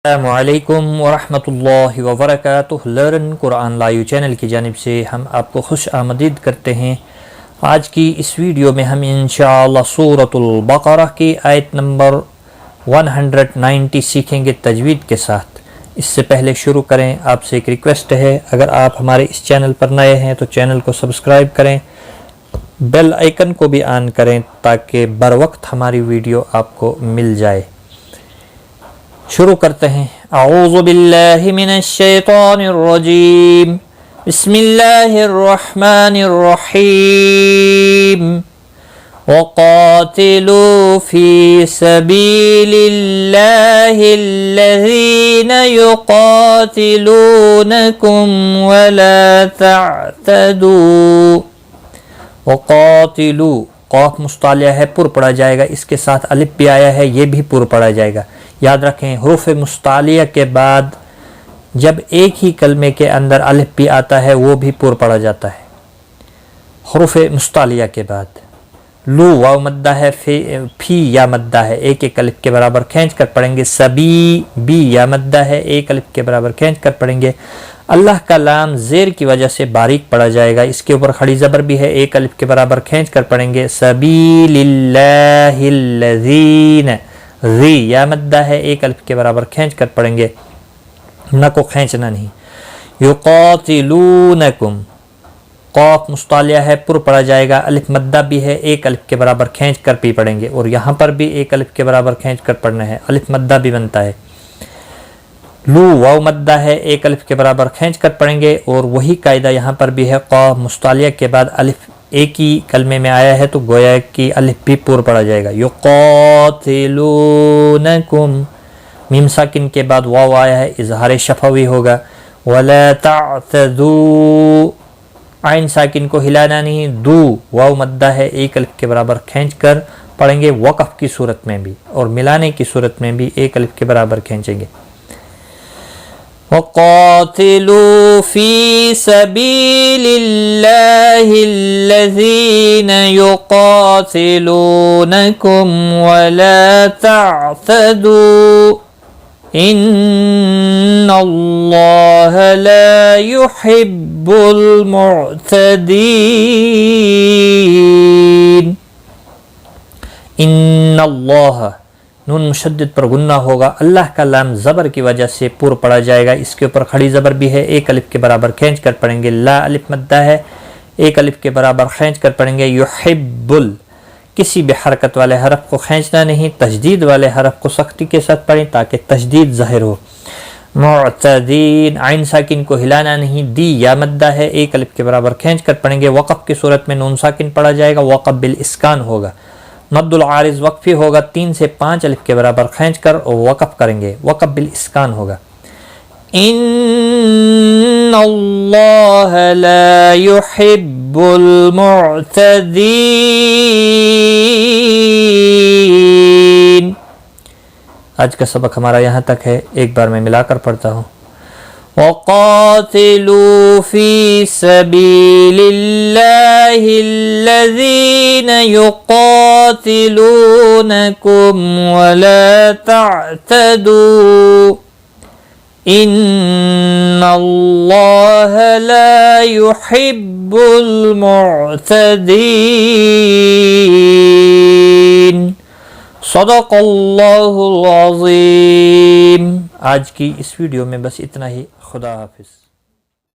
السلام علیکم ورحمۃ اللہ وبرکاتہ۔ لرن قرآن لائیو چینل کی جانب سے ہم آپ کو خوش آمدید کرتے ہیں۔ آج کی اس ویڈیو میں ہم انشاءاللہ سورۃ البقرہ کی آیت نمبر 190 سیکھیں گے تجوید کے ساتھ۔ اس سے پہلے شروع کریں آپ سے ایک ریکویسٹ ہے، اگر آپ ہمارے اس چینل پر نئے ہیں تو چینل کو سبسکرائب کریں، بیل آئیکن کو بھی آن کریں تاکہ بر وقت ہماری ویڈیو آپ کو مل جائے۔ شروع کرتے ہیں۔ اعوذ باللہ من الشیطان الرجیم، بسم اللہ الرحمن الرحیم۔ وقاتلوا فی سبیل اللہ الذین یقاتلونکم ولا تعتدوا۔ وقاتلوا، قاف مستعلیہ ہے، پر پڑھا جائے گا، اس کے ساتھ الف بھی آیا ہے، یہ بھی پر پڑھا جائے گا۔ یاد رکھیں حروف مستعلیہ کے بعد جب ایک ہی کلمے کے اندر الف بھی آتا ہے وہ بھی پر پڑھا جاتا ہے۔ حروف مستعلیہ کے بعد لو واو مدہ ہے، فی یا مدہ ہے، ایک ایک الف کے برابر کھینچ کر پڑھیں گے۔ سبی بی یا مدہ ہے، ایک الف کے برابر کھینچ کر پڑھیں گے۔ اللہ کا لام زیر کی وجہ سے باریک پڑھا جائے گا، اس کے اوپر کھڑی زبر بھی ہے، ایک الف کے برابر کھینچ کر پڑھیں گے۔ سبیل اللہ الذین، ری یا مدہ ہے، ایک الف کے برابر کھینچ کر پڑھیں گے، نہ کو کھینچنا نہیں۔ یقاتلونکم، قاف مستعلیہ ہے، پر پڑھا جائے گا، الف مدہ بھی ہے، ایک الف کے برابر کھینچ کر بھی پڑھیں گے، اور یہاں پر بھی ایک الف کے برابر کھینچ کر پڑھنا ہے، الف مدہ بھی بنتا ہے۔ لو واو مدہ ہے، ایک الف کے برابر کھینچ کر پڑھیں گے، اور وہی قاعدہ یہاں پر بھی ہے، قاف مستعلیہ کے بعد الف ایک ہی کلمے میں آیا ہے تو گویا کہ الف بھی پر پڑھا جائے گا۔ یقاتلونکم، میم ساکن کے بعد واو آیا ہے، اظہار شفوی ہوگا۔ ولا تعتدوا، عین ساکن کو ہلانا نہیں، دو واو مدہ ہے، ایک الف کے برابر کھینچ کر پڑھیں گے، وقف کی صورت میں بھی اور ملانے کی صورت میں بھی ایک الف کے برابر کھینچیں گے۔ وقاتلوا فی سبیل اللہ الذین یقاتلونکم ولا تعتدوا ان اللہ لا یحب المعتدین۔ ان اللہ، نون مشدد پر غنہ ہوگا، اللہ کا لام زبر کی وجہ سے پر پڑھا جائے گا، اس کے اوپر کھڑی زبر بھی ہے، ایک الف کے برابر کھینچ کر پڑھیں گے۔ لا الف مدہ ہے، ایک الف کے برابر کھینچ کر پڑھیں گے۔ یحب، کسی بھی حرکت والے حرف کو کھینچنا نہیں، تشدید والے حرف کو سختی کے ساتھ پڑھیں تاکہ تشدید ظاہر ہو۔ معتدین، عین ساکن کو ہلانا نہیں، دی یا مدہ ہے، ایک الف کے برابر کھینچ کر پڑھیں گے۔ وقف کی صورت میں نون ساکن پڑھا جائے گا، وقف بالاسکان ہوگا۔ مد العارض وقفی ہوگا، 3 سے 5 الف کے برابر کھینچ کر وقف کریں گے، وقف بالاسکان ہوگا۔ ان اللہ لا یحب المعتدین۔ آج کا سبق ہمارا یہاں تک ہے، ایک بار میں ملا کر پڑھتا ہوں۔ وقاتلوا فی سبیل اللہ الذین یقاتلونکم ولا تعتدوا ان اللہ لا یحب المعتدین۔ صدق اللہ العظیم۔ آج کی اس ویڈیو میں بس اتنا ہی، خدا حافظ۔